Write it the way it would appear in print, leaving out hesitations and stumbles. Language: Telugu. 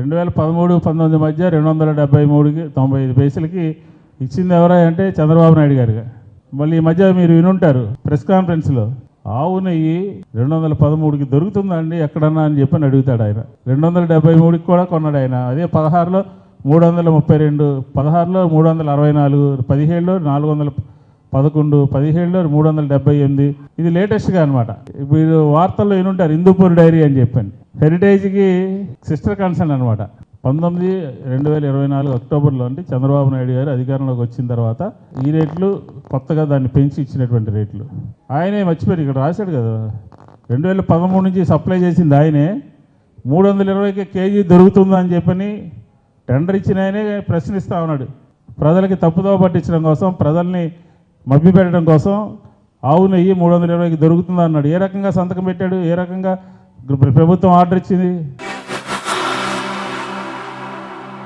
2013-19 మధ్య 273కి 95 పైసలకి ఇచ్చింది ఎవరా అంటే చంద్రబాబు నాయుడు గారుగా. మళ్ళీ ఈ మధ్య మీరు వినుంటారు ప్రెస్ కాన్ఫరెన్స్లో, ఆవు నెయ్యి 213కి దొరుకుతుందండి ఎక్కడన్నా అని చెప్పని అడుగుతాడు ఆయన. 273కి కూడా కొన్నాడు ఆయన. అదే 16లో 332, 16లో 364, 17లో 411, 17లో 378. ఇది లేటెస్ట్గా అనమాట. మీరు వార్తల్లో వినుంటారు హిందూపూర్ డైరీ అని చెప్పండి. హెరిటేజ్కి సిస్టర్ కన్సర్న్ అనమాట. 2024 అక్టోబర్లో అంటే చంద్రబాబు నాయుడు గారు అధికారంలోకి వచ్చిన తర్వాత ఈ రేట్లు కొత్తగా దాన్ని పెంచి ఇచ్చినటువంటి రేట్లు ఆయనే మర్చిపోయారు. ఇక్కడ రాశాడు కదా, 2013 నుంచి సప్లై చేసింది ఆయనే. 320కి కేజీ దొరుకుతుందా అని చెప్పని టెండర్ ఇచ్చిన ఆయనే ప్రశ్నిస్తూ ఉన్నాడు. ప్రజలకి తప్పుదోవ పట్టించడం కోసం, ప్రజల్ని మభ్యపెట్టడం కోసం ఆవు నెయ్యి 320కి దొరుకుతుందా అన్నాడు. ఏ రకంగా సంతకం పెట్టాడు, ఏ రకంగా ప్రభుత్వం ఆర్డర్ ఇచ్చింది?